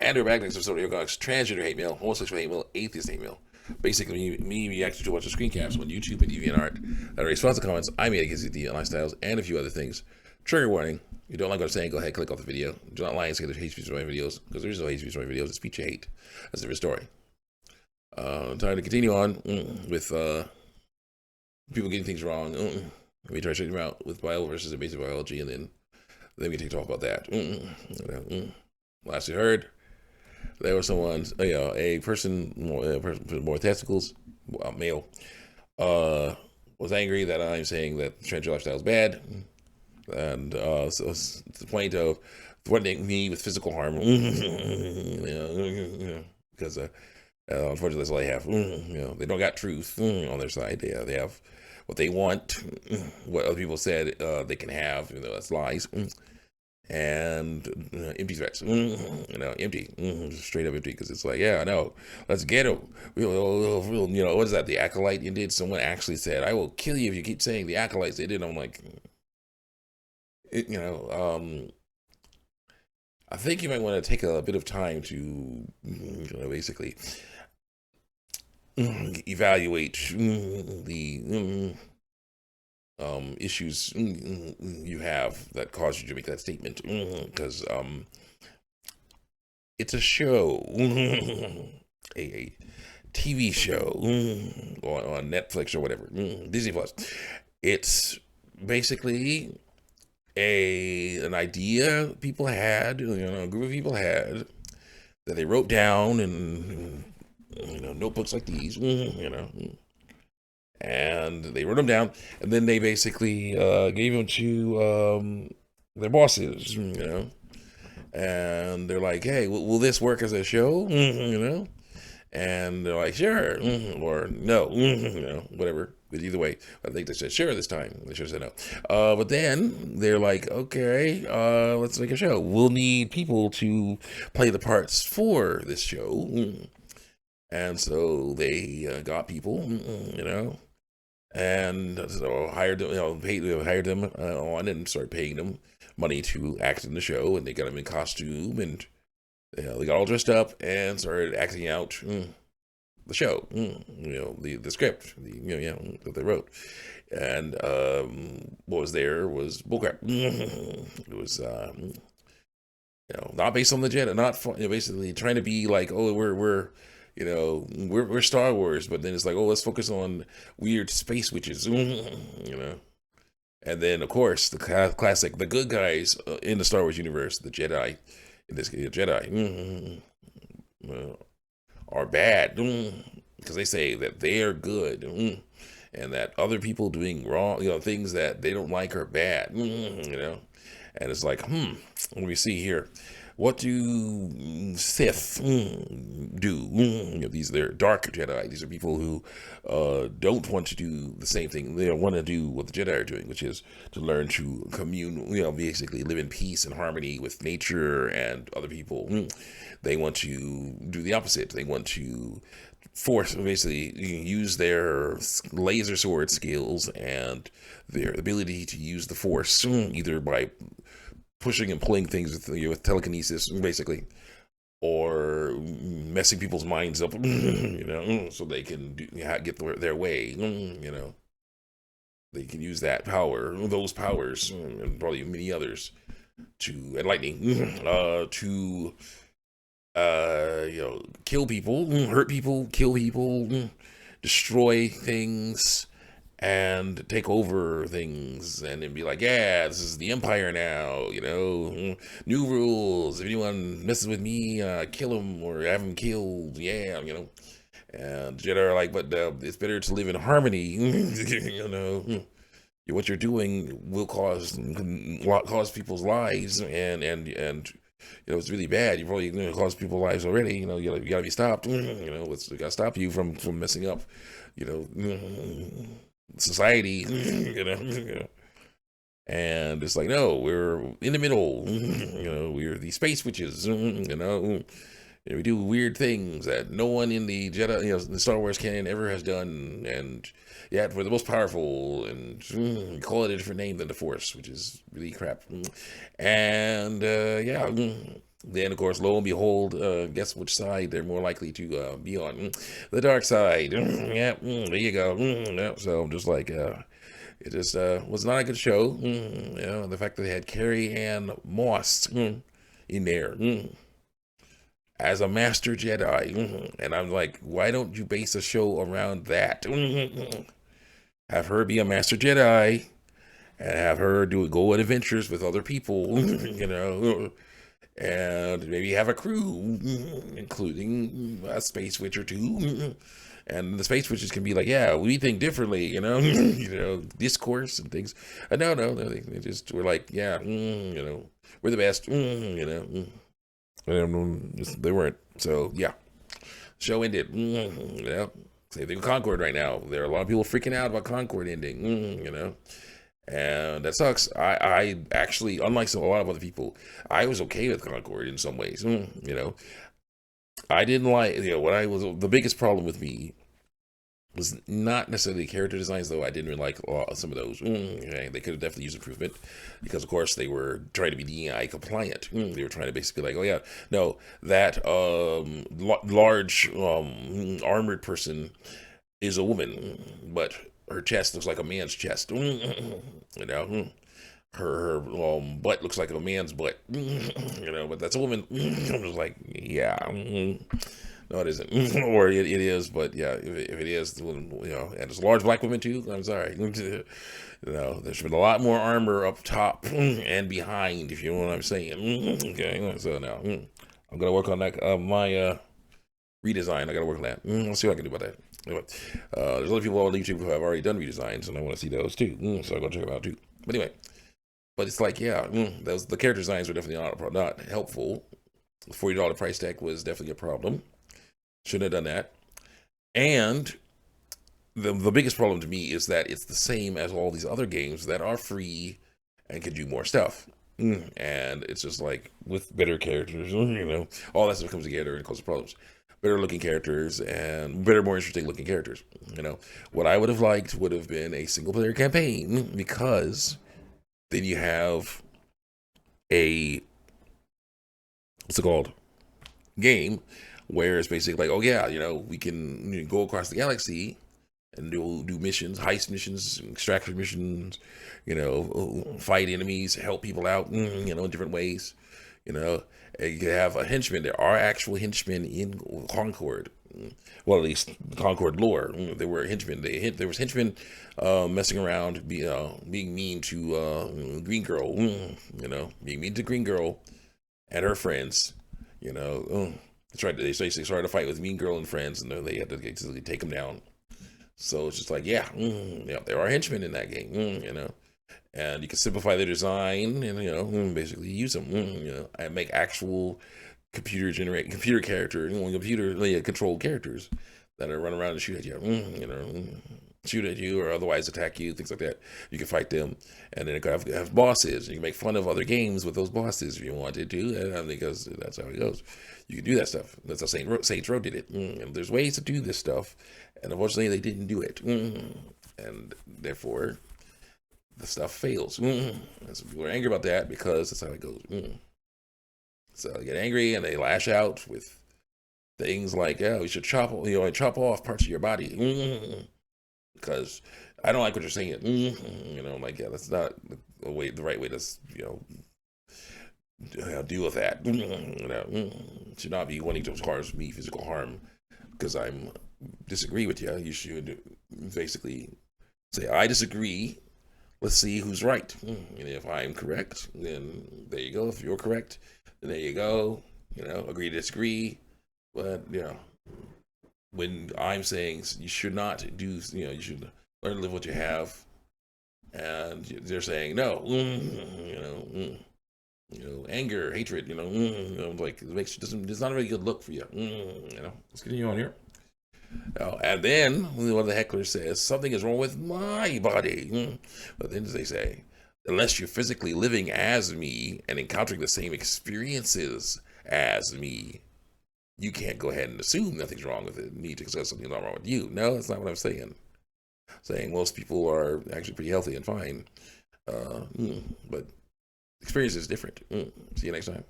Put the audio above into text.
And they're back next episode of Transgender hate mail, homosexual hate mail, atheist hate mail. Basically, me reacting to a bunch of screen caps on YouTube and DeviantArt that are responsive comments I made against the lifestyles and a few other things. Trigger warning. If you don't like what I'm saying, go ahead, click off the video. Do not lie and say there's hate speech on my videos, because there is no hate speech on my videos. It's speech you hate. That's a different story. Time to continue on with people getting things wrong. We try to straighten them out with bio versus the basic biology, and then we can talk about that. Last you heard, there was someone, a person more testicles, male, was angry that I'm saying that transgender lifestyle is bad, and so it's the point of threatening me with physical harm, because unfortunately that's all they have. They don't got truth on their side. They have what they want, what other people said they can have. That's lies. And empty threats, empty, straight up empty, because it's like, yeah, I know, let's get him. What is that? The Acolyte you did? Someone actually said, "I will kill you if you keep saying the Acolytes." They did. I'm like, I think you might want to take a bit of time to, basically evaluate the issues you have that caused you to make that statement, because it's a show, a TV show on Netflix or whatever, Disney Plus. It's basically an idea people had, a group of people had, that they wrote down in notebooks like these, and they wrote them down, and then they basically gave them to their bosses, and they're like, "Hey, will this work as a show?" And they're like, "Sure," or "No," whatever. But either way, I think they said sure this time. They should have said no. But then they're like, "Okay, let's make a show. We'll need people to play the parts for this show." And so they got people, and so hired them, hired them on and started paying them money to act in the show, and they got them in costume, and they got all dressed up and started acting out the show, the script, that they wrote, and what was there was bullcrap. It was not based on the Jedi, not basically trying to be like, oh, we're Star Wars, but then it's like, oh, let's focus on weird space witches, And then, of course, the classic, the good guys in the Star Wars universe, the Jedi, in this case, Jedi, are bad, because they say that they are good, and that other people doing wrong, things that they don't like are bad, And it's like, let me see here. What do Sith do? They're dark Jedi. These are people who don't want to do the same thing. They don't want to do what the Jedi are doing, which is to learn to commune, basically live in peace and harmony with nature and other people. They want to do the opposite. They want to basically use their laser sword skills and their ability to use the Force, either by pushing and pulling things with telekinesis, basically, or messing people's minds up, so they can get their way, They can use that power, those powers, and probably many others, and lightning, to kill people, hurt people, kill people, destroy things, and take over things, and then be like, yeah, this is the Empire now, new rules. If anyone messes with me, kill him or have him killed, And Jedi are like, but it's better to live in harmony, What you're doing will cause people's lives, and it's really bad. You're probably going to cause people's lives already. You got to be stopped. It's got to stop you from messing up, society, And it's like, no, we're in the middle. We're the space witches. We do weird things that no one in the Jedi, the Star Wars canon ever has done, and yet we're the most powerful, and call it a different name than the Force, which is really crap. And Then, of course, lo and behold, guess which side they're more likely to be on? The dark side. Yeah, there you go. Yeah. So I'm just like, it just was not a good show. You know, the fact that they had Carrie Ann Moss in there as a Master Jedi. And I'm like, why don't you base a show around that? Have her be a Master Jedi and have her go on adventures with other people, you know, and maybe have a crew, including a space witch or two. And the space witches can be like, yeah, we think differently, you know, you know, discourse and things. No, they just were like, yeah, you know, we're the best, you know, and they weren't. So yeah, show ended. You know, same thing with Concorde right now. There are a lot of people freaking out about Concorde ending. You know, and that sucks. I actually, unlike a lot of other people, I was okay with Concorde in some ways. You know, I didn't like, you know, what I was, the biggest problem with me was not necessarily character designs, though I didn't really like some of those. Okay, they could have definitely used improvement because, of course, they were trying to be DEI compliant. They were trying to basically like, oh yeah, no, that large armored person is a woman, but her chest looks like a man's chest. You know, her butt looks like a man's butt. You know, but that's a woman. I'm just like, yeah. No, it isn't. Or it is, but yeah, if it is, you know, and it's a large black woman too. I'm sorry. You know, there should be a lot more armor up top and behind, if you know what I'm saying. Okay, so now I'm gonna work on that. My redesign. I gotta work on that. I'll see what I can do about that. Anyway, there's other people on YouTube who have already done redesigns, and I want to see those too. So I'm gonna check them out too. But anyway, but it's like, yeah, those the character designs were definitely not helpful. The $40 price tag was definitely a problem. Shouldn't have done that. And the biggest problem to me is that it's the same as all these other games that are free and can do more stuff. And it's just like with better characters, you know, all that stuff comes together and causes problems. Better looking characters and better, more interesting looking characters. You know, what I would have liked would have been a single player campaign, because then you have a, what's it called, game where it's basically like, oh yeah, you know, we can go across the galaxy and do missions, heist missions, extraction missions, you know, fight enemies, help people out, you know, in different ways, you know. And you can have a henchman. There are actual henchmen in Concorde. Well, at least Concorde lore. There were henchmen. There was henchmen messing around, being mean to Green Girl. You know, being mean to Green Girl and her friends. You know, they basically started a fight with Mean Girl and friends, and they had to basically take them down. So it's just like, yeah, yeah, there are henchmen in that game, you know, and you can simplify their design and, you know, basically use them, you know, and make actual computer character, computer controlled characters that are running around and shoot at you, you know, shoot at you or otherwise attack you, things like that. You can fight them, and then have bosses. You can make fun of other games with those bosses if you wanted to, because that's how it goes. You can do that stuff. That's how Saints Row did it. And there's ways to do this stuff, and unfortunately they didn't do it, and therefore the stuff fails. And some people are angry about that because that's how it goes. So they get angry and they lash out with things like, "Yeah, we should chop off parts of your body," because I don't like what you're saying. You know, like, yeah, that's not the right way to, you know, deal with that. You know, should not be wanting to cause me physical harm because I'm disagree with you. You should basically say, I disagree. Let's see who's right. And if I'm correct, then there you go. If you're correct, then there you go. You know, agree to disagree. But, you know, when I'm saying you should not do, you know, you should learn to live what you have, and they're saying no, you know, anger, hatred, you know, like it's not a very good look for you. You know, let's continue on here. And then one of the hecklers says something is wrong with my body, but then they say, unless you're physically living as me and encountering the same experiences as me, you can't go ahead and assume nothing's wrong with it. Need to say something's not wrong with you. No, that's not what I'm saying. I'm saying most people are actually pretty healthy and fine, but experience is different. See you next time.